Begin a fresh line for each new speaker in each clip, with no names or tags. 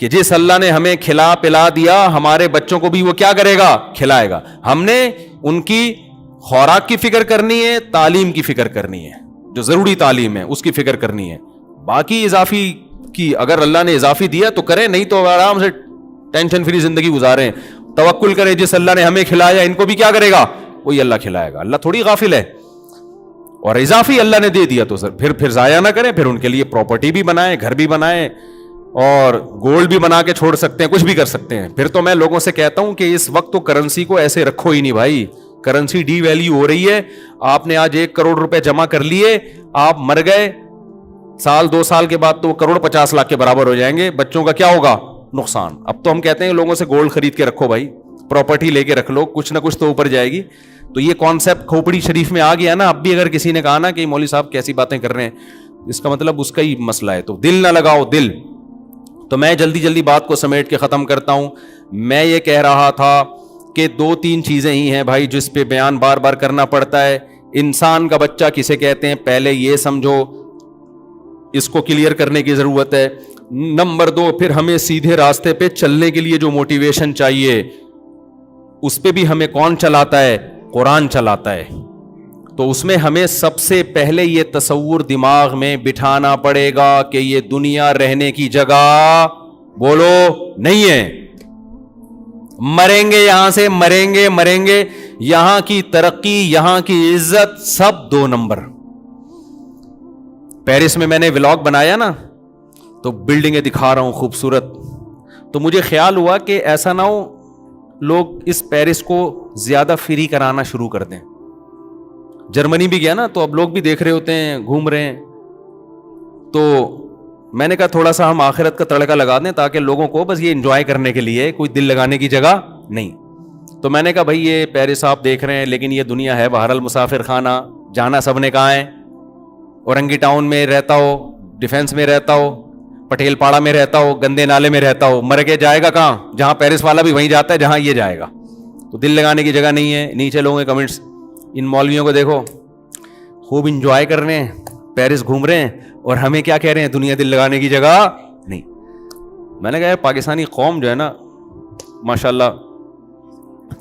کہ جس اللہ نے ہمیں کھلا پلا دیا ہمارے بچوں کو بھی وہ کیا کرے گا؟ کھلائے گا. ہم نے ان کی خوراک کی فکر کرنی ہے, تعلیم کی فکر کرنی ہے, جو ضروری تعلیم ہے اس کی فکر کرنی ہے. باقی اضافی کی اگر اللہ نے اضافی دیا تو کریں, نہیں تو آرام سے ٹینشن فری زندگی گزاریں. توکل کریں جس اللہ نے ہمیں کھلایا ان کو بھی کیا کرے گا؟ وہی اللہ کھلائے گا. اللہ تھوڑی غافل ہے. اور اضافی اللہ نے دے دیا تو پھر ضائع نہ کریں, پھر ان کے لیے پراپرٹی بھی بنائیں, گھر بھی بنائیں, اور گولڈ بھی بنا کے چھوڑ سکتے ہیں, کچھ بھی کر سکتے ہیں. پھر تو میں لوگوں سے کہتا ہوں کہ اس وقت تو کرنسی کو ایسے رکھو ہی نہیں بھائی. کرنسی ڈی ویلیو ہو رہی ہے. آپ نے آج 1 کروڑ روپے جمع کر لیے, آپ مر گئے, سال 2 سال کے بعد تو 1,50,00,000 کے برابر ہو جائیں گے. بچوں کا کیا ہوگا؟ نقصان. اب تو ہم کہتے ہیں لوگوں سے گولڈ خرید کے رکھو بھائی, پراپرٹی لے کے رکھ لو, کچھ نہ کچھ تو اوپر جائے گی. تو یہ کانسیپٹ کھوپڑی شریف میں آ گیا نا. اب بھی اگر کسی نے کہا نا کہ مولوی صاحب کیسی باتیں کر رہے ہیں, اس کا مطلب اس کا ہی مسئلہ ہے. تو دل نہ لگاؤ دل. تو میں جلدی بات کو سمیٹ کے ختم کرتا ہوں. میں یہ کہہ رہا تھا کہ 2-3 چیزیں ہی ہیں بھائی جس پہ بیان بار بار کرنا پڑتا ہے. انسان کا بچہ کسے کہتے ہیں, پہلے یہ سمجھو, اس کو کلیئر کرنے کی ضرورت ہے. نمبر 2, پھر ہمیں سیدھے راستے پہ چلنے کے لیے جو موٹیویشن چاہیے, اس پہ بھی ہمیں کون چلاتا ہے؟ قرآن چلاتا ہے. تو اس میں ہمیں سب سے پہلے یہ تصور دماغ میں بٹھانا پڑے گا کہ یہ دنیا رہنے کی جگہ بولو نہیں ہے. مریں گے یہاں سے, مریں گے. یہاں کی ترقی, یہاں کی عزت سب 2 نمبر. پیرس میں نے ولاگ بنایا نا, تو بلڈنگیں دکھا رہا ہوں خوبصورت. تو مجھے خیال ہوا کہ ایسا نہ ہو لوگ اس پیرس کو زیادہ فری کرانا شروع کر دیں. جرمنی بھی گیا نا, تو اب لوگ بھی دیکھ رہے ہوتے ہیں, گھوم رہے ہیں. تو میں نے کہا تھوڑا سا ہم آخرت کا تڑکا لگا دیں تاکہ لوگوں کو بس یہ انجوائے کرنے کے لیے, کوئی دل لگانے کی جگہ نہیں. تو میں نے کہا بھائی یہ پیرس آپ دیکھ رہے ہیں, لیکن یہ دنیا ہے بہرحال مسافر خانہ. جانا سب نے کہاں ہے. اورنگی ٹاؤن میں رہتا ہو, ڈیفینس میں رہتا ہو, پٹیل پاڑا میں رہتا ہو, گندے نالے میں رہتا ہو, مر کے جائے گا کہاں؟ جہاں پیرس والا بھی وہیں جاتا ہے جہاں یہ جائے گا. تو دل لگانے کی جگہ نہیں ہے. نیچے لوگوں کے کمنٹس, ان مولویوں کو دیکھو خوب انجوائے کر رہے ہیں, پیرس گھوم رہے ہیں, اور ہمیں کیا کہہ رہے ہیں؟ دنیا دل لگانے کی جگہ نہیں. میں نے کہا پاکستانی قوم جو ہے نا ماشاءاللہ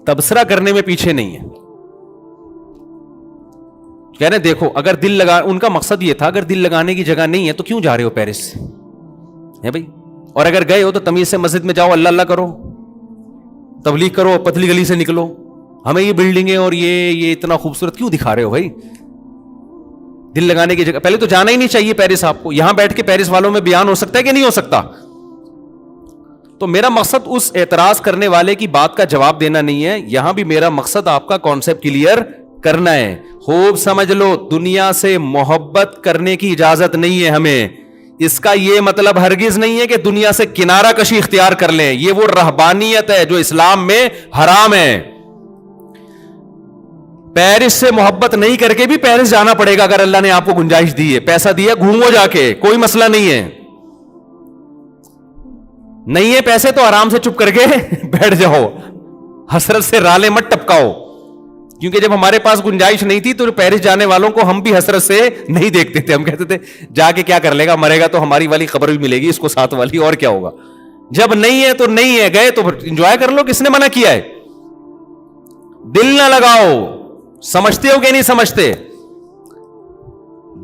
تبصرہ کرنے میں پیچھے نہیں ہے. کہہ رہے دیکھو اگر دل لگا, ان کا مقصد یہ تھا اگر دل لگانے کی جگہ نہیں ہے تو کیوں جا رہے ہو پیرس ہے بھائی. اور اگر گئے ہو تو تمیز سے مسجد میں جاؤ, اللہ اللہ کرو, تبلیغ کرو, پتلی گلی سے نکلو. ہمیں یہ بلڈنگیں اور یہ اتنا خوبصورت کیوں دکھا رہے ہو بھائی؟ دل لگانے کی جگہ پہلے تو جانا ہی نہیں چاہیے پیرس آپ کو. یہاں بیٹھ کے پیرس والوں میں بیان ہو سکتا ہے کہ نہیں ہو سکتا؟ تو میرا مقصد اس اعتراض کرنے والے کی بات کا جواب دینا نہیں ہے. یہاں بھی میرا مقصد آپ کا کانسیپٹ کلیئر کرنا ہے. خوب سمجھ لو, دنیا سے محبت کرنے کی اجازت نہیں ہے ہمیں. اس کا یہ مطلب ہرگز نہیں ہے کہ دنیا سے کنارہ کشی اختیار کر لیں. یہ وہ رہبانیت ہے جو اسلام میں حرام ہے. پیرس سے محبت نہیں کر کے بھی پیرس جانا پڑے گا اگر اللہ نے آپ کو گنجائش دی ہے, پیسہ دیا, گھومو جا کے, کوئی مسئلہ نہیں ہے. نہیں ہے پیسے تو آرام سے چپ کر کے بیٹھ جاؤ, حسرت سے رالے مت ٹپکاؤ. کیونکہ جب ہمارے پاس گنجائش نہیں تھی تو پیرس جانے والوں کو ہم بھی حسرت سے نہیں دیکھتے تھے. ہم کہتے تھے جا کے کیا کر لے گا, مرے گا تو ہماری والی خبر بھی ملے گی اس کو, ساتھ والی, اور کیا ہوگا. جب نہیں ہے تو نہیں ہے, گئے تو انجوائے کر لو. کس نے منع کیا ہے؟ دل نہ لگاؤ. سمجھتے ہو کہ نہیں سمجھتے؟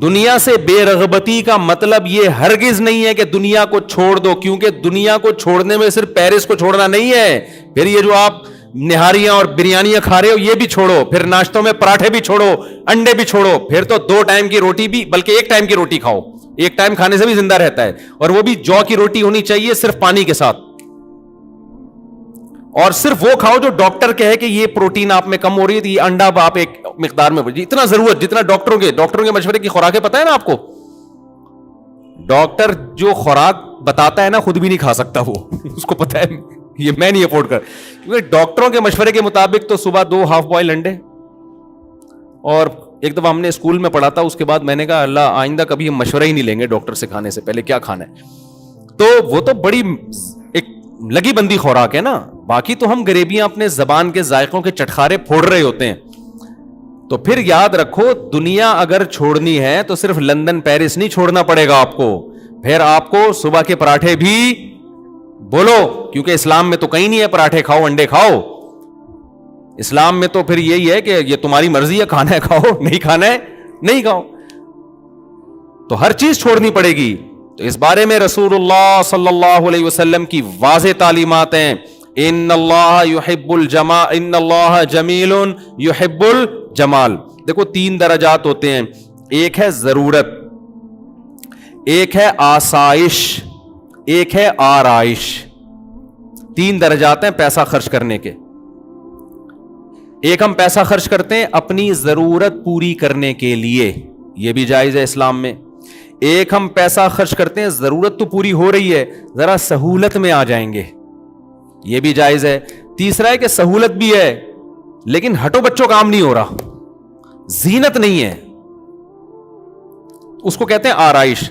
دنیا سے بے رغبتی کا مطلب یہ ہرگز نہیں ہے کہ دنیا کو چھوڑ دو, کیونکہ دنیا کو چھوڑنے میں صرف پیرس کو چھوڑنا نہیں ہے. پھر یہ جو آپ نہاریاں اور بریانیاں کھا رہے ہو یہ بھی چھوڑو, پھر ناشتوں میں پراٹھے بھی چھوڑو, انڈے بھی چھوڑو, پھر تو 2 ٹائم کی روٹی بھی, بلکہ 1 ٹائم کی روٹی کھاؤ. 1 ٹائم کھانے سے بھی زندہ رہتا ہے, اور وہ بھی جو کی روٹی ہونی چاہیے صرف پانی کے ساتھ. اور صرف وہ کھاؤ جو ڈاکٹر کہے کہ یہ پروٹین آپ میں کم ہو رہی ہے, یہ انڈا آپ ایک مقدار میں, اتنا ضرورت جتنا ڈاکٹروں کے مشورے کی خوراکیں پتہ ہے نا آپ کو. ڈاکٹر جو خوراک بتاتا ہے نا خود بھی نہیں کھا سکتا وہ, اس کو پتہ ہے یہ میں نہیں افورڈ کر, کیونکہ ڈاکٹروں کے مشورے کے مطابق تو صبح 2 ہاف بوائل انڈے. اور ایک دفعہ ہم نے اسکول میں پڑھا تھا, اس کے بعد میں نے کہا اللہ آئندہ کبھی ہم مشورہ ہی نہیں لیں گے ڈاکٹر سے کھانے سے پہلے کیا کھانا ہے. تو وہ تو بڑی ایک لگی بندی خوراک ہے نا. باقی تو ہم غریبیاں اپنے زبان کے ذائقوں کے چٹخارے پھوڑ رہے ہوتے ہیں. تو پھر یاد رکھو دنیا اگر چھوڑنی ہے تو صرف لندن پیرس نہیں چھوڑنا پڑے گا آپ کو, پھر آپ کو صبح کے پراٹھے بھی بولو, کیونکہ اسلام میں تو کہیں نہیں ہے پراٹھے کھاؤ انڈے کھاؤ. اسلام میں تو پھر یہی ہے کہ یہ تمہاری مرضی ہے, کھانا ہے کھاؤ, نہیں کھانا ہے نہیں کھاؤ. تو ہر چیز چھوڑنی پڑے گی. تو اس بارے میں رسول اللہ صلی اللہ علیہ وسلم کی واضح تعلیمات ہیں. ان اللہ یحب الجمال, ان اللہ جمیل یحب الجمال. دیکھو 3 درجات ہوتے ہیں, ایک ہے ضرورت, ایک ہے آسائش, ایک ہے آرائش. 3 درجات ہیں پیسہ خرچ کرنے کے. ایک ہم پیسہ خرچ کرتے ہیں اپنی ضرورت پوری کرنے کے لیے, یہ بھی جائز ہے اسلام میں. ایک ہم پیسہ خرچ کرتے ہیں ضرورت تو پوری ہو رہی ہے, ذرا سہولت میں آ جائیں گے, یہ بھی جائز ہے. تیسرا ہے کہ سہولت بھی ہے لیکن ہٹو بچوں کام نہیں ہو رہا, زینت نہیں ہے, اس کو کہتے ہیں آرائش.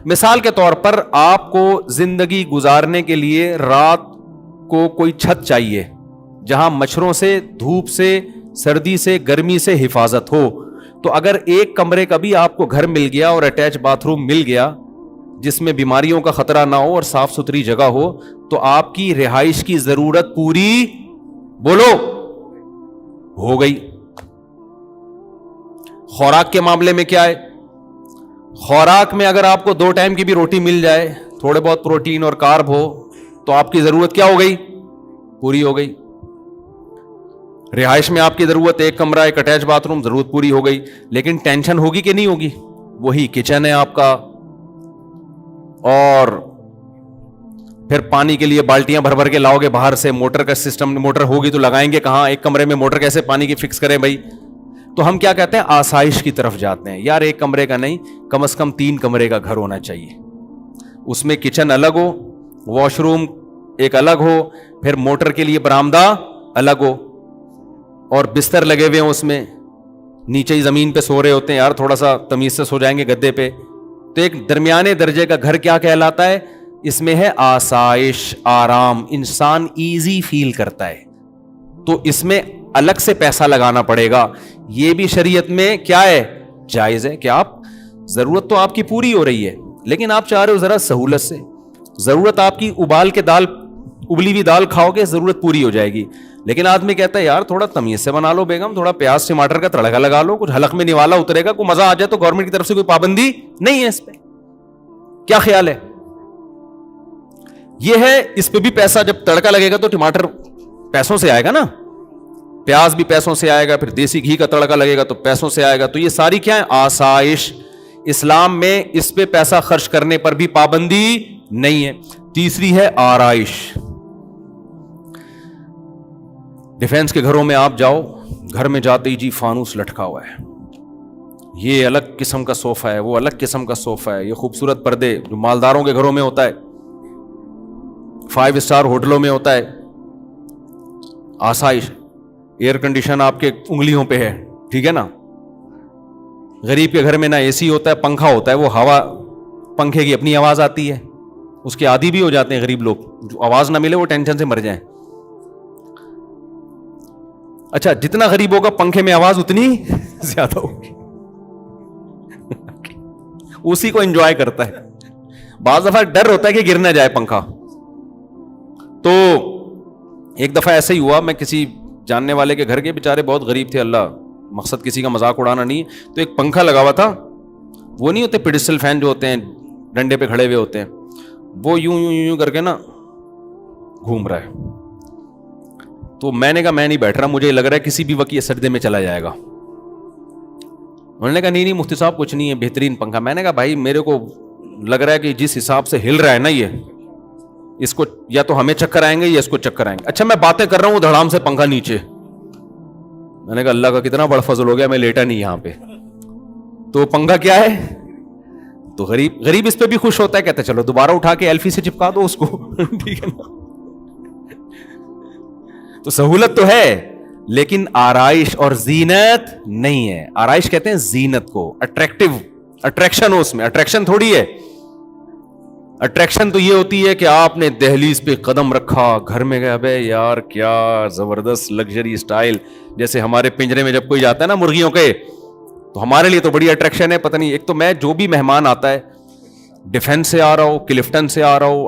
مثال کے طور پر آپ کو زندگی گزارنے کے لیے رات کو کوئی چھت چاہیے جہاں مچھروں سے, دھوپ سے, سردی سے, گرمی سے حفاظت ہو. تو اگر ایک کمرے کا بھی آپ کو گھر مل گیا اور اٹیچ باتھ روم مل گیا جس میں بیماریوں کا خطرہ نہ ہو اور صاف ستھری جگہ ہو, تو آپ کی رہائش کی ضرورت پوری, بولو, ہو گئی. خوراک کے معاملے میں کیا ہے؟ خوراک میں اگر آپ کو 2 ٹائم کی بھی روٹی مل جائے, تھوڑے بہت پروٹین اور کارب ہو, تو آپ کی ضرورت کیا ہو گئی؟ پوری ہو گئی. رہائش میں آپ کی ضرورت ایک کمرہ, ایک اٹیچ باتھ روم, ضرورت پوری ہو گئی. لیکن ٹینشن ہوگی کہ نہیں ہوگی؟ وہی کچن ہے آپ کا, اور پھر پانی کے لیے بالٹیاں بھر بھر کے لاؤ گے باہر سے, موٹر کا سسٹم, موٹر ہوگی تو لگائیں گے کہاں, ایک کمرے میں موٹر کیسے پانی کی فکس کریں بھائی. تو ہم کیا کہتے ہیں, آسائش کی طرف جاتے ہیں. یار ایک کمرے کا نہیں, کم از کم 3 کمرے کا گھر ہونا چاہیے. اس میں کچن الگ ہو, واش روم ایک الگ ہو, پھر موٹر کے لیے برآمدہ الگ ہو, اور بستر لگے ہوئے ہیں اس میں, نیچے ہی زمین پہ سو رہے ہوتے ہیں. یار تھوڑا سا تمیز سے سو جائیں گے گدے پہ. تو ایک درمیانے درجے کا گھر کیا کہلاتا ہے؟ اس میں ہے آسائش, آرام, انسان ایزی فیل کرتا ہے. تو اس میں الگ سے پیسہ لگانا پڑے گا. یہ بھی شریعت میں کیا ہے؟ جائز ہے کہ آپ, ضرورت تو آپ کی پوری ہو رہی ہے لیکن آپ چاہ رہے ہو ذرا سہولت سے. ضرورت آپ کی ابال کے دال, ابلی ہوئی دال کھاؤ گے, ضرورت پوری ہو جائے گی. لیکن آدمی کہتا ہے یار تھوڑا تمیز سے بنا لو بیگم, تھوڑا پیاز ٹماٹر کا تڑکا لگا لو, کچھ حلق میں نوالا اترے گا, کوئی مزہ آ جائے. تو گورنمنٹ کی طرف سے کوئی پابندی نہیں ہے اس پہ. کیا خیال ہے؟ یہ ہے, اس پہ بھی پیسہ, جب تڑکا لگے گا تو ٹماٹر پیسوں سے آئے گا نا, پیاز بھی پیسوں سے آئے گا, پھر دیسی گھی کا تڑکا لگے گا تو پیسوں سے آئے گا. تو یہ ساری کیا ہے؟ آسائش. اسلام میں اس پہ پیسہ خرچ کرنے پر بھی پابندی نہیں ہے. تیسری ہے آرائش. ڈیفینس کے گھروں میں آپ جاؤ, گھر میں جاتے ہی جی فانوس لٹکا ہوا ہے, یہ الگ قسم کا صوفہ ہے, وہ الگ قسم کا صوفہ ہے, یہ خوبصورت پردے جو مالداروں کے گھروں میں ہوتا ہے, 5 اسٹار ہوٹلوں میں ہوتا ہے. آسائش. ایئر کنڈیشن آپ کے انگلیوں پہ ہے, ٹھیک ہے نا. غریب کے گھر میں نہ اے سی ہوتا ہے, پنکھا ہوتا ہے, وہ ہوا, پنکھے کی اپنی آواز آتی ہے, اس کے عادی بھی ہو جاتے ہیں غریب لوگ. جو آواز نہ ملے وہ ٹینشن سے مر جائیں. اچھا, جتنا غریب ہوگا پنکھے میں آواز اتنی زیادہ ہوگی, اسی کو انجوائے کرتا ہے. بعض دفعہ ڈر ہوتا ہے کہ گر نہ جائے پنکھا. تو ایک دفعہ ایسا ہی ہوا, میں کسی جاننے والے کے گھر کے, بیچارے بہت غریب تھے, اللہ, مقصد کسی کا مذاق اڑانا نہیں. تو ایک پنکھا لگا ہوا تھا, وہ نہیں ہوتے پیڈسٹل فین جو ہوتے ہیں ڈنڈے پہ کھڑے ہوئے ہوتے ہیں, وہ یوں یوں یوں کر کے نا گھوم رہا ہے. تو میں نے کہا میں نہیں بیٹھ رہا, مجھے لگ رہا ہے کسی بھی وقت یہ سجدے میں چلا جائے گا. انہوں نے کہا نہیں مفتی صاحب کچھ نہیں ہے, بہترین پنکھا. میں نے کہا بھائی میرے کو لگ رہا ہے کہ جس حساب سے ہل رہا ہے نا یہ, اس کو یا تو ہمیں چکر آئیں گے یا اس کو چکر آئیں گے. اچھا میں باتیں کر رہا ہوں, دھڑام سے پنکھا نیچے. میں نے کہا اللہ کا کتنا بڑا فضل ہو گیا, میں لیٹا نہیں یہاں پہ. تو پنکھا کیا ہے, تو غریب اس پہ بھی خوش ہوتا ہے, کہتا ہے چلو دوبارہ اٹھا کے ایلفی سے چپکا دو اس کو, ٹھیک ہے نا. تو سہولت تو ہے لیکن آرائش اور زینت نہیں ہے. آرائش کہتے ہیں زینت کو, اٹریکشن ہو اس میں. اٹریکشن تھوڑی ہے, اٹریکشن تو یہ ہوتی ہے کہ آپ نے دہلیز پہ قدم رکھا, گھر میں گئے, ابے یار کیا زبردست لگژری سٹائل. جیسے ہمارے پنجرے میں جب کوئی جاتا ہے نا مرغیوں کے, تو ہمارے لیے تو بڑی اٹریکشن ہے. پتہ نہیں, ایک تو میں جو بھی مہمان آتا ہے, ڈیفینس سے آ رہا ہو, کلفٹن سے آ رہا ہو,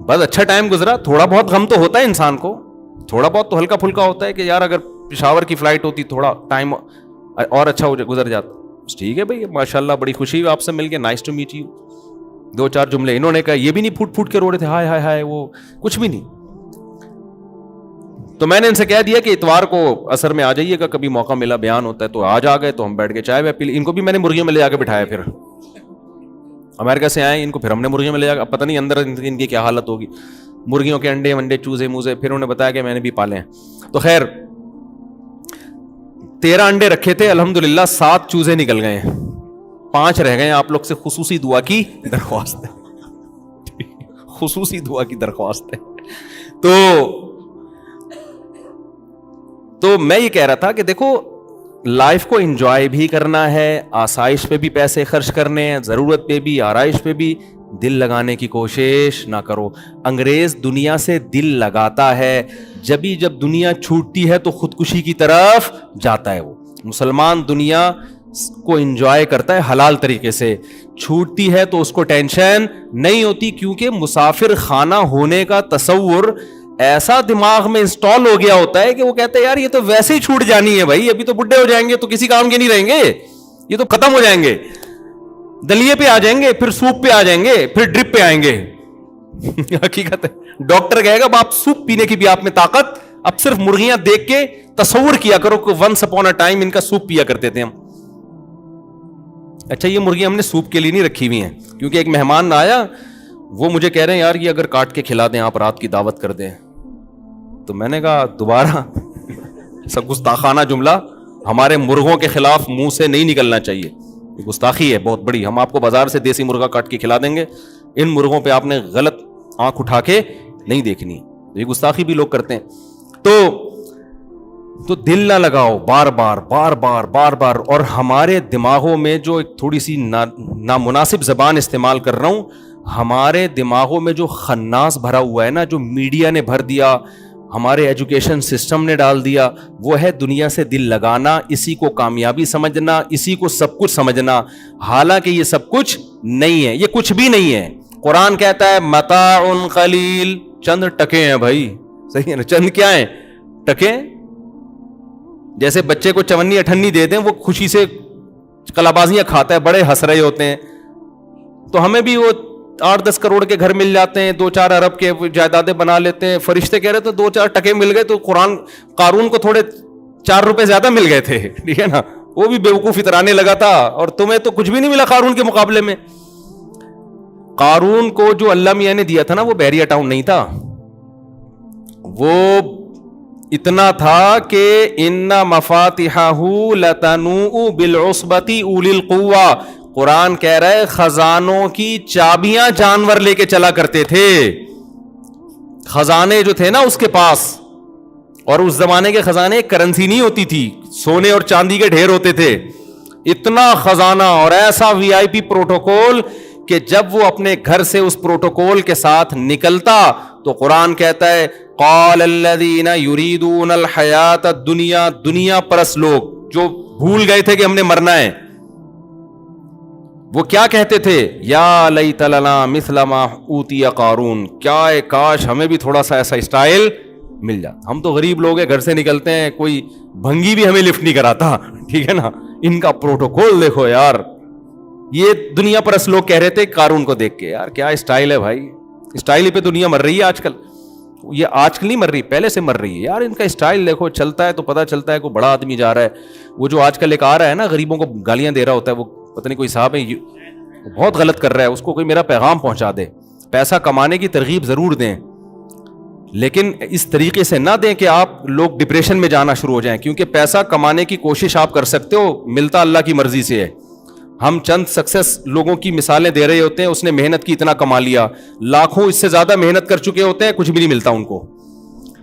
بس اچھا ٹائم گزرا. تھوڑا بہت غم تو ہوتا ہے انسان کو, تھوڑا بہت تو ہلکا پھلکا ہوتا ہے کہ یار اگر پشاور کی فلائٹ ہوتی تھوڑا ٹائم اور اچھا گزر جاتا. ٹھیک ہے بھائی, ماشاء اللہ بڑی خوشی ہوئی آپ سے مل کے, نائس ٹو میٹ یو. 2-4 جملے انہوں نے کہا, یہ بھی نہیں پھوٹ پھوٹ کے رو رہے تھے ہائے ہائے ہائے, وہ کچھ بھی نہیں. تو میں نے ان سے کہہ دیا کہ اتوار کو عصر میں آ جائیے گا, کبھی موقع ملا بیان ہوتا ہے. تو آج آ گئے, تو ہم بیٹھ کے چائے پی لی. ان کو بھی میں نے مرغیوں میں لے جا کے بٹھایا, پھر امریکہ سے آئے ان کو پھر ہم نے مرغیوں میں لے جا کے, اب پتہ نہیں اندر ان کی کیا حالت ہوگی, مرغیوں کے انڈے ونڈے چوزے موزے. پھر انہوں نے بتایا کہ میں نے بھی پالے ہیں. تو خیر 13 انڈے رکھے تھے, الحمدللہ 7 چوزے نکل گئے ہیں, 5 رہ گئے. آپ لوگ سے خصوصی دعا کی درخواست ہے, خصوصی دعا کی درخواست ہے. تو میں یہ کہہ رہا تھا کہ دیکھو لائف کو انجوائے بھی کرنا ہے, آسائش پہ بھی پیسے خرچ کرنے ہیں, ضرورت پہ بھی, آرائش پہ بھی. دل لگانے کی کوشش نہ کرو. انگریز دنیا سے دل لگاتا ہے, جب دنیا چھوٹتی ہے تو خودکشی کی طرف جاتا ہے. وہ مسلمان دنیا کو انجوائے کرتا ہے حلال طریقے سے, چھوٹتی ہے تو اس کو ٹینشن نہیں ہوتی, کیونکہ مسافر خانہ ہونے کا تصور ایسا دماغ میں انسٹال ہو گیا ہوتا ہے کہ وہ کہتے ہیں یار یہ تو ویسے ہی چھوٹ جانی ہے بھائی, ابھی تو بڈھے ہو جائیں گے تو کسی کام کے نہیں رہیں گے, یہ تو ختم ہو جائیں گے, دلیے پہ آ جائیں گے, پھر سوپ پہ آ جائیں گے, پھر ڈرپ پہ آئیں گے. حقیقت ہے, ڈاکٹر کہے گا آپ سوپ پینے کی بھی آپ میں طاقت, اب صرف مرغیاں دیکھ کے تصور کیا کرو کہ ونس اپون اے ٹائم ان کا سوپ پیا کرتے تھے ہم. اچھا یہ مرغیاں ہم نے سوپ کے لیے نہیں رکھی ہوئی ہیں, کیونکہ ایک مہمان آیا, وہ مجھے کہہ رہے ہیں یار یہ اگر کاٹ کے کھلا دیں آپ, رات کی دعوت کر دیں. تو میں نے کہا دوبارہ سب گستاخانہ جملہ ہمارے مرغوں کے خلاف منہ سے نہیں نکلنا چاہیے, گستاخی ہے بہت بڑی. ہم آپ کو بازار سے دیسی مرغا کاٹ کے کھلا دیں گے, ان مرغوں پہ آپ نے غلط آنکھ اٹھا کے نہیں دیکھنی, یہ گستاخی بھی لوگ کرتے ہیں. تو دل نہ لگاؤ بار بار بار بار بار بار. اور ہمارے دماغوں میں جو ایک تھوڑی سی نامناسب زبان استعمال کر رہا ہوں, ہمارے دماغوں میں جو خناس بھرا ہوا ہے نا, جو میڈیا نے بھر دیا, ہمارے ایجوکیشن سسٹم نے ڈال دیا, وہ ہے دنیا سے دل لگانا, اسی کو کامیابی سمجھنا, اسی کو سب کچھ سمجھنا. حالانکہ یہ سب کچھ نہیں ہے, یہ کچھ بھی نہیں ہے. قرآن کہتا ہے متاع قلیل, چند ٹکے ہیں بھائی, صحیح ہے نا, چند کیا ہیں, ٹکے. جیسے بچے کو چونی اٹھنی دے دیں, وہ خوشی سے کلابازیاں کھاتا ہے, بڑے ہنس رہے ہوتے ہیں. تو ہمیں بھی وہ 8-10 کروڑ کے گھر مل جاتے ہیں, 2-4 ارب کے جائیدادیں بنا لیتے ہیں. فرشتے کہہ رہے تھے 2-4 ٹکے مل گئے, تو قارون کو تھوڑے 4 روپے زیادہ مل گئے تھے, ٹھیک ہے نا, وہ بھی بیوقوف اترانے لگا تھا, اور تمہیں تو کچھ بھی نہیں ملا قارون کے مقابلے میں. قارون کو جو اللہ میاں نے دیا تھا نا, وہ بحریہ ٹاؤن نہیں تھا, وہ اتنا تھا کہ ان مفاتحہ لتنوء بالعصبۃ اولی القوہ. قرآن کہہ رہا ہے خزانوں کی چابیاں جانور لے کے چلا کرتے تھے, خزانے جو تھے نا اس کے پاس. اور اس زمانے کے خزانے کرنسی نہیں ہوتی تھی, سونے اور چاندی کے ڈھیر ہوتے تھے. اتنا خزانہ اور ایسا وی آئی پی پروٹوکول کہ جب وہ اپنے گھر سے اس پروٹوکول کے ساتھ نکلتا تو قرآن کہتا ہے قال الذین یریدون الحیات الدنیا, دنیا پرست لوگ جو بھول گئے تھے کہ ہم نے مرنا ہے, وہ کیا کہتے تھے, یا لیت لنا مثل ما اوتی قارون, کیا کاش ہمیں بھی تھوڑا سا ایسا اسٹائل مل جاتا. ہم تو غریب لوگ ہیں, گھر سے نکلتے ہیں, کوئی بھنگی بھی ہمیں لفٹ نہیں کراتا, ٹھیک ہے نا. ان کا پروٹوکول دیکھو یار, یہ دنیا پرست لوگ کہہ رہے تھے قارون کو دیکھ کے, یار کیا اسٹائل ہے بھائی, اسٹائل ہی پہ دنیا مر رہی ہے آج کل. یہ آج کل نہیں مر رہی, پہلے سے مر رہی ہے یار. ان کا اسٹائل دیکھو, چلتا ہے تو پتہ چلتا ہے کوئی بڑا آدمی جا رہا ہے. وہ جو آج کل ایک آ رہا ہے نا, غریبوں کو گالیاں دے رہا ہوتا ہے, وہ پتہ نہیں کوئی صاحب ہے, بہت غلط کر رہا ہے, اس کو کوئی میرا پیغام پہنچا دے. پیسہ کمانے کی ترغیب ضرور دیں, لیکن اس طریقے سے نہ دیں کہ آپ لوگ ڈپریشن میں جانا شروع ہو جائیں, کیونکہ پیسہ کمانے کی کوشش آپ کر سکتے ہو, ملتا اللہ کی مرضی سے ہے. ہم چند سکسیس لوگوں کی مثالیں دے رہے ہوتے ہیں, اس نے محنت کی اتنا کما لیا, لاکھوں اس سے زیادہ محنت کر چکے ہوتے ہیں, کچھ بھی نہیں ملتا ان کو.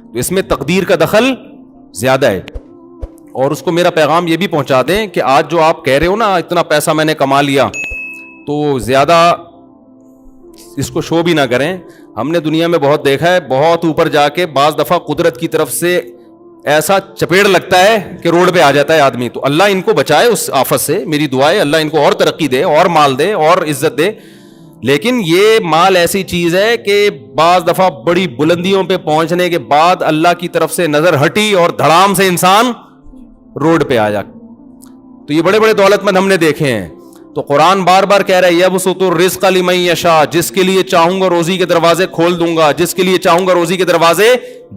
تو اس میں تقدیر کا دخل زیادہ ہے. اور اس کو میرا پیغام یہ بھی پہنچا دیں کہ آج جو آپ کہہ رہے ہو نا اتنا پیسہ میں نے کما لیا, تو زیادہ اس کو شو بھی نہ کریں. ہم نے دنیا میں بہت دیکھا ہے, بہت اوپر جا کے بعض دفعہ قدرت کی طرف سے ایسا چپیڑ لگتا ہے کہ روڈ پہ آ جاتا ہے آدمی. تو اللہ ان کو بچائے اس آفت سے, میری دعا ہے اللہ ان کو اور ترقی دے, اور مال دے, اور عزت دے. لیکن یہ مال ایسی چیز ہے کہ بعض دفعہ بڑی بلندیوں پہ پہنچنے کے بعد اللہ کی طرف سے نظر ہٹی اور دھڑام سے انسان روڈ پہ آیا. تو یہ بڑے بڑے دولت مند ہم نے دیکھے ہیں. تو قرآن بار بار کہہ رہا ہے یبسط الرزق لمن یشاء, جس کے لیے چاہوں گا روزی کے دروازے کھول دوں گا, جس کے لیے چاہوں گا روزی کے دروازے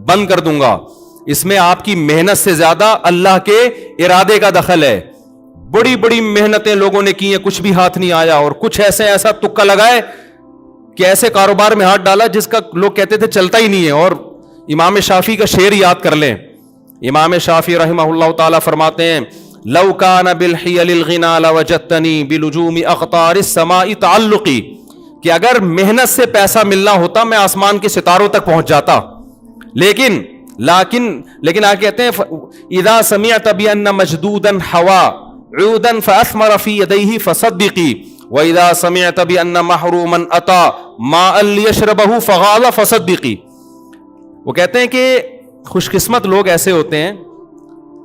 بند کر دوں گا. اس میں آپ کی محنت سے زیادہ اللہ کے ارادے کا دخل ہے. بڑی بڑی محنتیں لوگوں نے کی ہیں, کچھ بھی ہاتھ نہیں آیا, اور کچھ ایسا تکا لگائے کہ ایسے کاروبار میں ہاتھ ڈالا جس کا لوگ کہتے تھے چلتا ہی نہیں ہے. اور امام شافعی کا شعر یاد کر لیں. امام شافعی رحمہ اللہ تعالی فرماتے ہیں لو کان بالحیل الغنا لوجدتنی بلجوم اقطار السماء تعلقی, کہ اگر محنت سے پیسہ ملنا ہوتا میں آسمان کے ستاروں تک پہنچ جاتا. لیکن آگے کہتے ہیں اذا سمعت بان مجدودا حوا عودا فاثمر في يديه فصدقي واذا سمعت بان محروما اتى ماء ليشربه فغال فصدقي. وہ کہتے ہیں کہ خوش قسمت لوگ ایسے ہوتے ہیں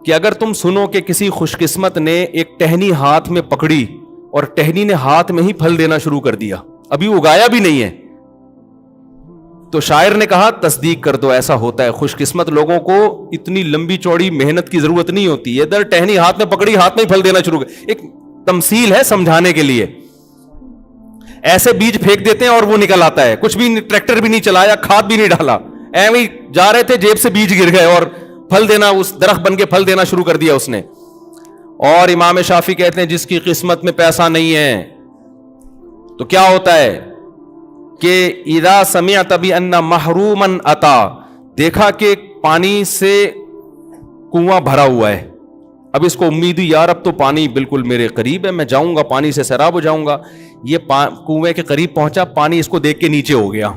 کہ اگر تم سنو کہ کسی خوش قسمت نے ایک ٹہنی ہاتھ میں پکڑی اور ٹہنی نے ہاتھ میں ہی پھل دینا شروع کر دیا, ابھی اگایا بھی نہیں ہے, تو شاعر نے کہا تصدیق کر دو ایسا ہوتا ہے. خوش قسمت لوگوں کو اتنی لمبی چوڑی محنت کی ضرورت نہیں ہوتی ہے, ادھر ٹہنی ہاتھ میں پکڑی ہاتھ میں ہی پھل دینا شروع کر. ایک تمثیل ہے سمجھانے کے لیے. ایسے بیج پھینک دیتے ہیں اور وہ نکل آتا ہے, کچھ بھی ٹریکٹر بھی نہیں چلایا, کھاد بھی نہیں ڈالا, ایویں جا رہے تھے جیب سے بیج گر گئے اور پھل دینا, اس درخت بن کے پھل دینا شروع کر دیا اس نے. اور امام شافعی کہتے ہیں جس کی قسمت میں پیسہ نہیں ہے تو کیا ہوتا ہے کہ اذا سمعت بان محروما اتا, دیکھا کہ پانی سے کنواں بھرا ہوا ہے, اب اس کو امید ہوئی یار اب تو پانی بالکل میرے قریب ہے, میں جاؤں گا پانی سے سیراب ہو جاؤں گا. یہ کنویں کے قریب پہنچا, پانی اس کو دیکھ کے نیچے ہو گیا.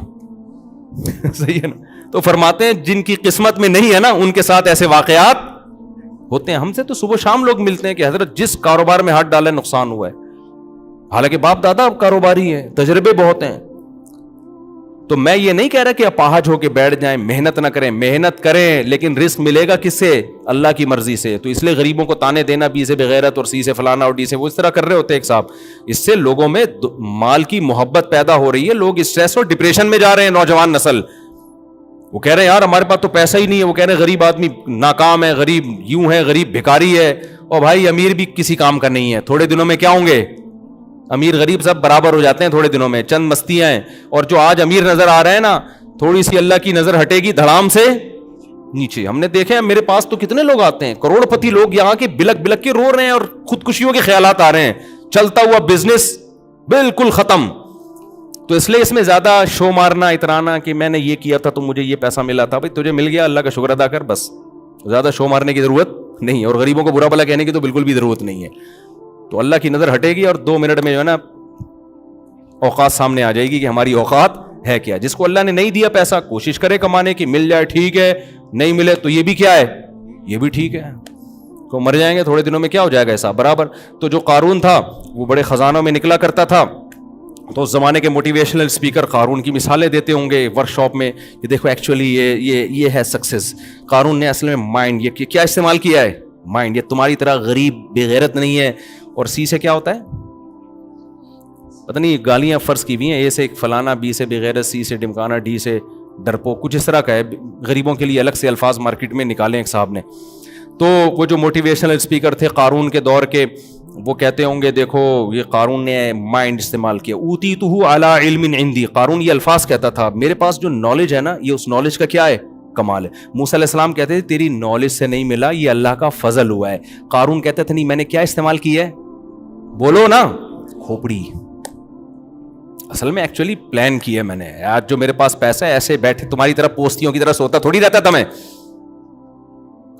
صحیح ہے نا. تو فرماتے ہیں جن کی قسمت میں نہیں ہے نا ان کے ساتھ ایسے واقعات ہوتے ہیں. ہم سے تو صبح شام لوگ ملتے ہیں کہ حضرت جس کاروبار میں ہاتھ ڈالے نقصان ہوا ہے, حالانکہ باپ دادا کاروباری ہیں, تجربے بہت ہیں. تو میں یہ نہیں کہہ رہا کہ اپاہج ہو کے بیٹھ جائیں, محنت نہ کریں, محنت کریں, لیکن رزق ملے گا کس سے؟ اللہ کی مرضی سے. تو اس لیے غریبوں کو تانے دینا بی سے بغیرت اور سی سے فلانا اور ڈی سے وہ اس طرح کر رہے ہوتے ہیں ایک صاحب, اس سے لوگوں میں مال کی محبت پیدا ہو رہی ہے, لوگ اسٹریس اور ڈپریشن میں جا رہے ہیں. نوجوان نسل وہ کہہ رہے ہیں یار ہمارے پاس تو پیسہ ہی نہیں ہے, وہ کہہ رہے ہیں غریب آدمی ناکام ہے, غریب یوں ہے, غریب بھکاری ہے. اور بھائی امیر بھی کسی کام کا نہیں ہے, تھوڑے دنوں میں کیا ہوں گے, امیر غریب سب برابر ہو جاتے ہیں تھوڑے دنوں میں, چند مستیاں ہیں. اور جو آج امیر نظر آ رہے ہیں نا, تھوڑی سی اللہ کی نظر ہٹے گی دھڑام سے نیچے. ہم نے دیکھے ہیں, میرے پاس تو کتنے لوگ آتے ہیں کروڑ پتی لوگ یہاں کے, بلک بلک کے رو رہے ہیں اور خودکشیوں کے خیالات آ رہے ہیں, چلتا ہوا بزنس بالکل ختم. تو اس لیے اس میں زیادہ شو مارنا, اترانا کہ میں نے یہ کیا تھا تو مجھے یہ پیسہ ملا تھا, بھائی تجھے مل گیا اللہ کا شکر ادا کر, بس. زیادہ شو مارنے کی ضرورت نہیں ہے, اور غریبوں کو برا بھلا کہنے کی تو بالکل بھی ضرورت نہیں ہے. تو اللہ کی نظر ہٹے گی اور 2 منٹ میں جو ہے نا اوقات سامنے آ جائے گی کہ ہماری اوقات ہے کیا. جس کو اللہ نے نہیں دیا پیسہ, کوشش کرے کمانے کی, مل جائے ٹھیک ہے, نہیں ملے تو یہ بھی کیا ہے, یہ بھی ٹھیک ہے. کو مر جائیں گے تھوڑے دنوں میں, کیا ہو جائے گا ایسا برابر. تو جو قارون تھا وہ بڑے خزانوں میں نکلا کرتا تھا, تو اس زمانے کے موٹیویشنل اسپیکر قارون کی مثالیں دیتے ہوں گے ورک شاپ میں کہ دیکھو ایکچولی یہ ہے سکسیس. قارون نے اصل میں مائنڈ, یہ کیا استعمال کیا ہے, مائنڈ. یہ تمہاری طرح غریب بے غیرت نہیں ہے. اور سی سے کیا ہوتا ہے پتہ نہیں, گالیاں فرض کی ہوئی ہیں, اے سے فلانا, بی سے بے غیرت, سی سے ڈمکانا, ڈی سے ڈرپو, کچھ اس طرح کا ہے. غریبوں کے لیے الگ سے الفاظ مارکیٹ میں نکالے ایک صاحب نے. تو وہ جو موٹیویشنل اسپیکر تھے قارون کے دور کے, وہ کہتے ہوں گے دیکھو یہ قارون نے مائنڈ استعمال کیا. اوتیتہ علی علم عندی, قارون یہ الفاظ کہتا تھا میرے پاس جو نالج ہے نا, یہ اس نالج کا کیا ہے, کمال ہے. موسیٰ علیہ السلام کہتے تھے تیری نالج سے نہیں ملا, یہ اللہ کا فضل ہوا ہے. قارون کہتے تھے نہیں میں نے کیا استعمال کیا ہے, بولو نا, کھوپڑی. اصل میں ایکچولی پلان کیا ہے میں نے, آج جو میرے پاس پیسہ ہے ایسے بیٹھے تمہاری طرح پوستیوں کی طرح سوتا تھوڑی رہتا تھا میں.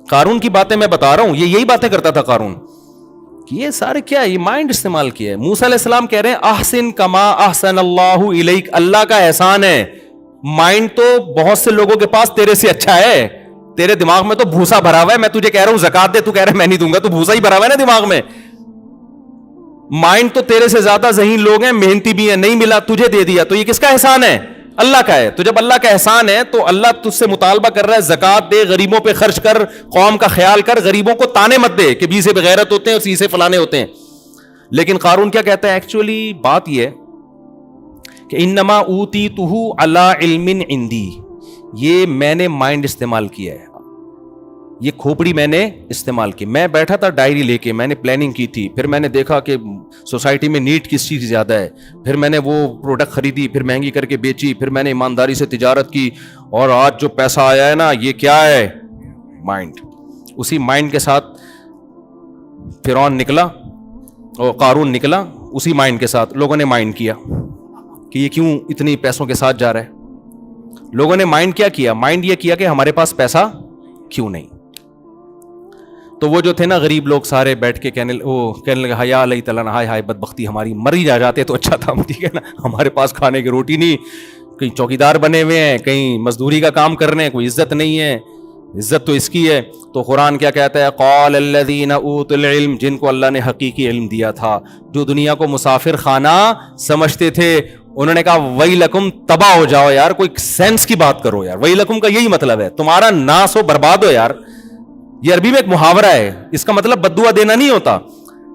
قارون کی باتیں میں بتا رہا ہوں, یہ یہی باتیں کرتا تھا قارون. یہ سارے کیا ہے, یہ مائنڈ استعمال کیا ہے. موسیٰ علیہ السلام کہہ رہے ہیں احسن کما احسن اللہ الیک, اللہ کا احسان ہے. مائنڈ تو بہت سے لوگوں کے پاس تیرے سے اچھا ہے, تیرے دماغ میں تو بھوسا بھرا ہوا ہے. میں تجھے کہہ رہا ہوں زکات دے, تو کہہ رہا ہے میں نہیں دوں گا, تو بھوسا ہی بھرا ہوا ہے نا دماغ میں. مائنڈ تو تیرے سے زیادہ ذہین لوگ ہیں, محنتی بھی ہیں, نہیں ملا تجھے دے دیا, تو یہ کس کا احسان ہے, اللہ کا ہے. تو جب اللہ کا احسان ہے تو اللہ تجھ سے مطالبہ کر رہا ہے زکات دے, غریبوں پہ خرچ کر, قوم کا خیال کر, غریبوں کو تانے مت دے کہ بی سے بغیرت ہوتے ہیں اور سی سے فلانے ہوتے ہیں. لیکن قارون کیا کہتا ہے, ایکچولی بات یہ ہے کہ انما اوتیتہ علی علم عندی، یہ میں نے مائنڈ استعمال کیا ہے، یہ کھوپڑی میں نے استعمال کی. میں بیٹھا تھا ڈائری لے کے، میں نے پلاننگ کی تھی، پھر میں نے دیکھا کہ سوسائٹی میں نیڈ کس چیز زیادہ ہے، پھر میں نے وہ پروڈکٹ خریدی، پھر مہنگی کر کے بیچی، پھر میں نے ایمانداری سے تجارت کی، اور آج جو پیسہ آیا ہے نا یہ کیا ہے؟ مائنڈ. اسی مائنڈ کے ساتھ فرعون نکلا اور قارون نکلا، اسی مائنڈ کے ساتھ لوگوں نے مائنڈ کیا کہ یہ کیوں اتنی پیسوں کے ساتھ جا رہا ہے. لوگوں نے مائنڈ کیا کیا؟ مائنڈ یہ کیا کہ ہمارے پاس پیسہ کیوں نہیں. تو وہ جو تھے نا غریب لوگ سارے بیٹھ کے کہنے لگے حیا علیہ تعالیٰ، ہائے ہائے بدبختی ہماری، مر ہی جاتے تو اچھا تھا. ٹھیک ہے نا، ہمارے پاس کھانے کی روٹی نہیں، کہیں چوکیدار بنے ہوئے ہیں، کہیں مزدوری کا کام کر رہے ہیں، کوئی عزت نہیں ہے، عزت تو اس کی ہے. تو قرآن کیا کہتا ہے؟ قال الذین اوتوا العلم، جن کو اللہ نے حقیقی علم دیا تھا، جو دنیا کو مسافر خانہ سمجھتے تھے، انہوں نے کہا ویلکم، تباہ ہو جاؤ یار. کوئی سینس کی بات کرو یار. ویلکم کا یہی مطلب ہے تمہارا ناس ہو، برباد ہو یار. یہ عربی میں ایک محاورہ ہے، اس کا مطلب بد دعا دینا نہیں ہوتا.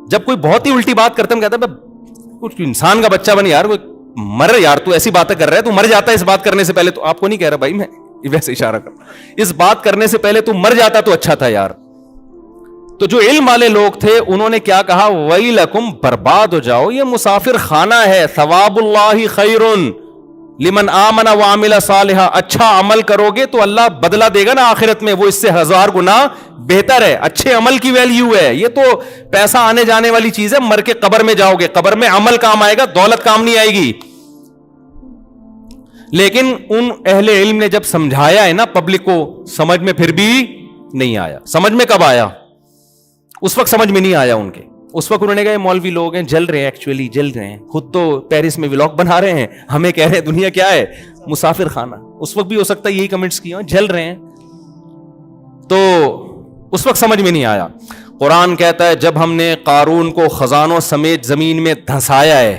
جب کوئی بہت ہی الٹی بات کرتا ہے، کہتا ہے کچھ انسان کا بچہ بن یار، کوئی مر یار، تو ایسی باتیں کر رہا ہے، تو مر جاتا ہے اس بات کرنے سے پہلے. تو آپ کو نہیں کہہ رہا بھائی، میں ویسے اشارہ کر، اس بات کرنے سے پہلے تو مر جاتا تو اچھا تھا یار. تو جو علم والے لوگ تھے انہوں نے کیا کہا؟ ویلکم، برباد ہو جاؤ، یہ مسافر خانہ ہے. ثواب اللہ خیر لمن آمن وعمل صالحا، اچھا عمل کرو گے تو اللہ بدلہ دے گا نا آخرت میں، وہ اس سے 1000 گنا بہتر ہے. اچھے عمل کی ویلیو ہے. یہ تو پیسہ آنے جانے والی چیز ہے، مر کے قبر میں جاؤ گے، قبر میں عمل کام آئے گا، دولت کام نہیں آئے گی. لیکن ان اہل علم نے جب سمجھایا ہے نا پبلک کو، سمجھ میں پھر بھی نہیں آیا. سمجھ میں کب آیا؟ اس وقت سمجھ میں نہیں آیا ان کے. اس وقت انہوں نے کہا مولوی لوگ ہیں، جل رہے ہیں، ایکچولی جل رہے ہیں، خود تو پیرس میں ولاگ بنا رہے ہیں، ہمیں کہہ رہے ہیں دنیا کیا ہے؟ مسافر خانہ. اس وقت بھی ہو سکتا ہے یہی کمنٹس کیے ہوں، جل رہے ہیں. تو اس وقت سمجھ میں نہیں آیا. قرآن کہتا ہے جب ہم نے قارون کو خزانوں سمیت زمین میں دھنسایا ہے،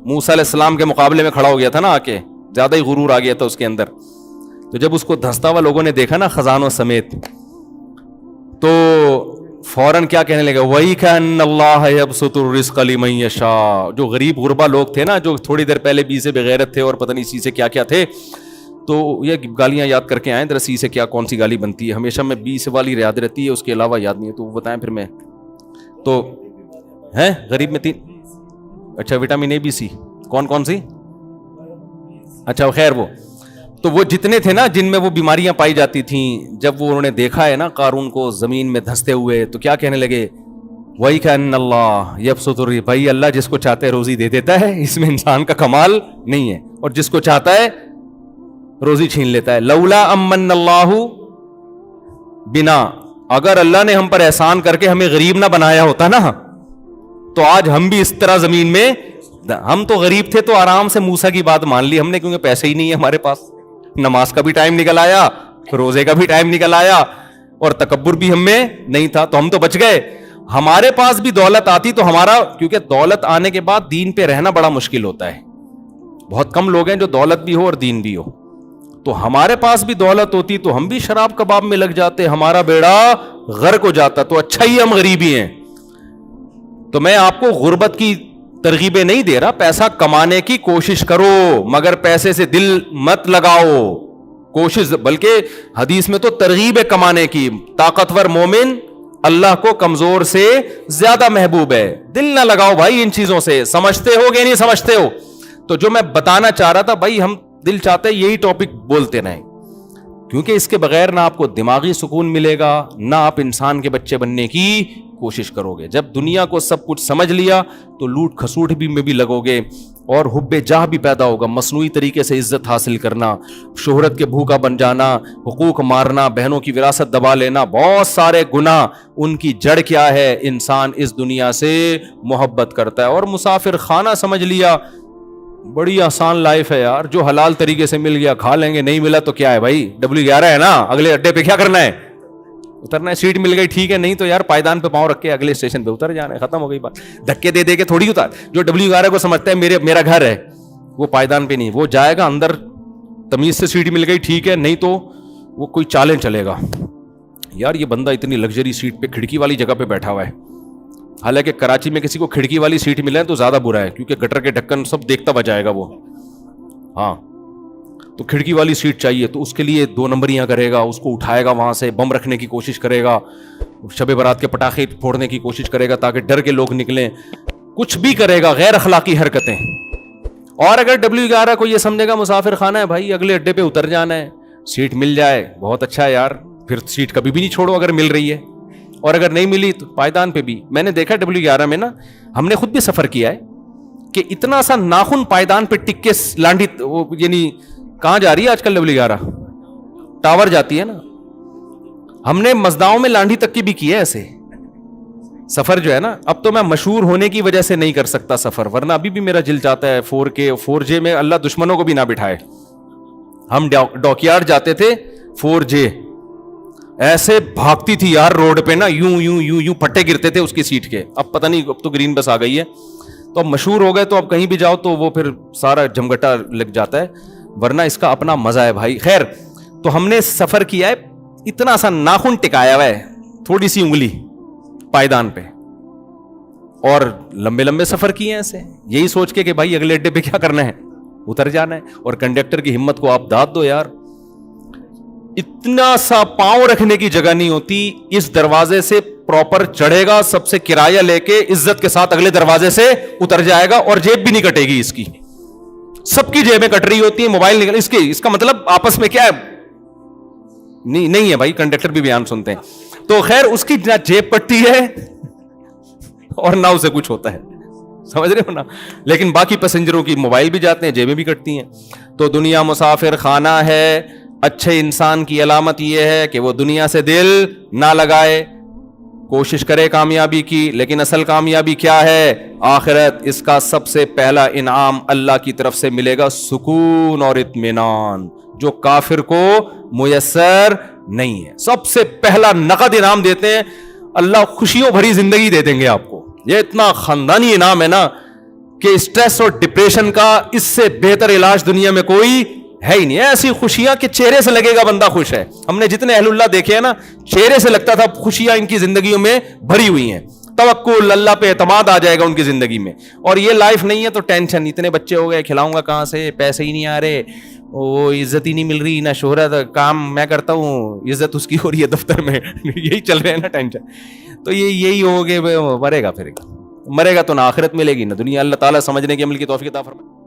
موسیٰ علیہ السلام کے مقابلے میں کھڑا ہو گیا تھا نا، آ کے زیادہ ہی غرور آ گیا تھا اس کے اندر. تو جب اس کو دھنستا ہوا لوگوں نے دیکھا نا خزانوں سمیت، تو فوراً کیا کہنے لگا؟ وَإِكَأَنَّ اللَّهَ يَبْسُطُ الرِّزْقَ لِمَن يَشَاءُ. جو غریب غربا لوگ تھے نا، جو تھوڑی دیر پہلے بی سے بغیرت تھے اور پتہ نہیں سی سے کیا کیا تھے، تو یہ گالیاں یاد کر کے آئیں ذرا، سی سے کیا کون سی گالی بنتی ہے. ہمیشہ میں بی سے والی یاد رہتی ہے، اس کے علاوہ یاد نہیں ہے. تو وہ بتائیں پھر میں تو ہیں غریب میں 3. اچھا وٹامن اے بی سی کون کون سی؟ اچھا خیر وہ تو وہ جتنے تھے نا جن میں وہ بیماریاں پائی جاتی تھیں، جب وہ انہوں نے دیکھا ہے نا قارون کو زمین میں دھنستے ہوئے، تو کیا کہنے لگے؟ وَإِكَأَنَّ اللَّهَ يَبْسُطُ الرِّزْقَ. بھائی اللہ جس کو چاہتا ہے روزی دے دیتا ہے، اس میں انسان کا کمال نہیں ہے، اور جس کو چاہتا ہے روزی چھین لیتا ہے. لولا امن اللہ بنا، اگر اللہ نے ہم پر احسان کر کے ہمیں غریب نہ بنایا ہوتا نا، تو آج ہم بھی اس طرح زمین میں، ہم تو غریب تھے تو آرام سے موسیٰ کی بات مان لی ہم نے، کیونکہ پیسے ہی نہیں ہے ہمارے پاس. نماز کا بھی ٹائم نکل آیا، روزے کا بھی ٹائم نکل آیا، اور تکبر بھی ہم میں نہیں تھا، تو ہم تو بچ گئے. ہمارے پاس بھی دولت آتی تو ہمارا، کیونکہ دولت آنے کے بعد دین پہ رہنا بڑا مشکل ہوتا ہے. بہت کم لوگ ہیں جو دولت بھی ہو اور دین بھی ہو. تو ہمارے پاس بھی دولت ہوتی تو ہم بھی شراب کباب میں لگ جاتے، ہمارا بیڑا غرق ہو جاتا. تو اچھا ہی ہم غریبی ہیں. تو میں آپ کو غربت کی ترغیبیں نہیں دے رہا، پیسہ کمانے کی کوشش کرو، مگر پیسے سے دل مت لگاؤ. کوشش، بلکہ حدیث میں تو ترغیب ہے کمانے کی. طاقتور مومن اللہ کو کمزور سے زیادہ محبوب ہے. دل نہ لگاؤ بھائی ان چیزوں سے. سمجھتے ہو کہ نہیں سمجھتے ہو؟ تو جو میں بتانا چاہ رہا تھا بھائی، ہم دل چاہتے ہیں یہی ٹاپک بولتے رہیں، کیونکہ اس کے بغیر نہ آپ کو دماغی سکون ملے گا، نہ آپ انسان کے بچے بننے کی کوشش کرو گے. جب دنیا کو سب کچھ سمجھ لیا تو لوٹ کھسوٹ بھی میں بھی لگو گے، اور حب جاہ بھی پیدا ہوگا. مصنوعی طریقے سے عزت حاصل کرنا، شہرت کے بھوکا بن جانا، حقوق مارنا، بہنوں کی وراثت دبا لینا، بہت سارے گناہ. ان کی جڑ کیا ہے؟ انسان اس دنیا سے محبت کرتا ہے. اور مسافر خانہ سمجھ لیا، بڑی آسان لائف ہے یار، جو حلال طریقے سے مل گیا کھا لیں گے، نہیں ملا تو کیا ہے بھائی، W11 ہے نا، اگلے اڈے پہ کیا کرنا ہے؟ اترنا ہے. سیٹ مل گئی ٹھیک ہے، نہیں تو یار پائدان پہ پاؤں رکھ کے اگلے اسٹیشن پہ اتر جانا ہے، ختم ہو گئی بات. دھکے دے دے کے تھوڑی اتار. جو W11 کو سمجھتا ہے میرا گھر ہے، وہ پائدان پہ نہیں، وہ جائے گا اندر، تمیز سے سیٹ مل گئی ٹھیک ہے، نہیں تو وہ کوئی چالیں چلے گا. یار یہ بندہ اتنی لگژری سیٹ پہ کھڑکی والی جگہ پہ بیٹھا ہوا ہے. حالانکہ کراچی میں کسی کو کھڑکی والی سیٹ ملے تو زیادہ برا ہے، کیونکہ گٹر کے ڈھکن سب دیکھتا بجائے گا وہ. ہاں تو کھڑکی والی سیٹ چاہیے تو اس کے لیے 2 نمبریاں کرے گا, اس کو اٹھائے گا, وہاں سے بم رکھنے کی کوشش کرے گا, شب برات کے پٹاخے پھوڑنے کی کوشش کرے گا تاکہ ڈر کے لوگ نکلیں, کچھ بھی کرے گا, غیر اخلاقی حرکتیں. اور اگر W11 کو یہ سمجھے گا مسافر خانہ ہے بھائی, اگلے اڈے پہ اتر جانا ہے, سیٹ مل جائے بہت اچھا ہے یار, پھر سیٹ کبھی بھی نہیں چھوڑو اگر مل رہی ہے, اور اگر نہیں ملی تو پائیدان پہ بھی. میں نے دیکھا W11 میں نا, ہم نے خود بھی سفر کیا ہے کہ اتنا سا ناخن پائیدان پہ ٹک کے لانڈی, یعنی کہاں جا رہی ہے آج کل W11 ٹاور جاتی ہے نا, ہم نے مزداؤں میں لانڈی تک کی بھی کی ہے ایسے سفر جو ہے نا. اب تو میں مشہور ہونے کی وجہ سے نہیں کر سکتا سفر, ورنہ ابھی بھی میرا دل چاہتا ہے 4K 4J میں, اللہ دشمنوں کو بھی نہ بٹھائے. ہم ڈاکیارڈ جاتے تھے 4J, ایسے بھاگتی تھی یار روڈ پہ نا, یوں یوں یوں یوں پھٹے گرتے تھے اس کی سیٹ کے. اب پتہ نہیں, اب تو گرین بس آ گئی ہے تو اب مشہور ہو گئے تو اب کہیں بھی جاؤ تو وہ پھر سارا جھمگٹا لگ جاتا ہے, ورنہ اس کا اپنا مزہ ہے بھائی. خیر, تو ہم نے سفر کیا ہے, اتنا سا ناخن ٹکایا ہوا ہے, تھوڑی سی انگلی پائیدان پہ, اور لمبے لمبے سفر کیے ہیں ایسے, یہی سوچ کے کہ بھائی اگلے اڈے پہ کیا کرنا ہے, اتر جانا ہے. اور کنڈکٹر کی ہمت کو آپ داد دو یار, اتنا سا پاؤں رکھنے کی جگہ نہیں ہوتی, اس دروازے سے پراپر چڑھے گا, سب سے کرایہ لے کے عزت کے ساتھ اگلے دروازے سے اتر جائے گا, اور جیب بھی نہیں کٹے گی اس کی, سب کی جیبیں کٹ رہی ہوتی ہیں, موبائل نکل اس کا مطلب آپس میں کیا ہے, نہیں ہے بھائی, کنڈکٹر بھی بیان سنتے ہیں. تو خیر اس کی نہ جیب کٹتی ہے اور نہ اسے کچھ ہوتا ہے, سمجھ رہے ہو نا, لیکن باقی پیسنجروں کی موبائل بھی جاتے ہیں, جیبیں بھی کٹتی ہیں. تو دنیا مسافر خانہ ہے. اچھے انسان کی علامت یہ ہے کہ وہ دنیا سے دل نہ لگائے, کوشش کرے کامیابی کی, لیکن اصل کامیابی کیا ہے, آخرت. اس کا سب سے پہلا انعام اللہ کی طرف سے ملے گا سکون اور اطمینان, جو کافر کو میسر نہیں ہے. سب سے پہلا نقد انعام دیتے ہیں, اللہ خوشیوں بھری زندگی دے دیں گے آپ کو. یہ اتنا خاندانی انعام ہے نا کہ اسٹریس اور ڈپریشن کا اس سے بہتر علاج دنیا میں کوئی ہے ہی نہیں. ایسی خوشیاں کہ چہرے سے لگے گا بندہ خوش ہے. ہم نے جتنے اہل اللہ دیکھے ہیں نا, چہرے سے لگتا تھا خوشیاں ان کی زندگیوں میں بھری ہوئی ہیں, توکل اللہ پہ اعتماد آ جائے گا ان کی زندگی میں. اور یہ لائف نہیں ہے تو ٹینشن, اتنے بچے ہو گئے, کھلاؤں گا کہاں سے, پیسے ہی نہیں آ رہے, وہ عزت ہی نہیں مل رہی, نہ شہرت, کام میں کرتا ہوں عزت اس کی ہو رہی ہے دفتر میں, یہی چل رہے ہیں نا ٹینشن. تو یہی ہو گئے, مرے گا پھر, مرے گا تو نہ آخرت ملے گی نہ دنیا. اللہ تعالیٰ سمجھنے کی عمل کی توفیق عطا فرمائے.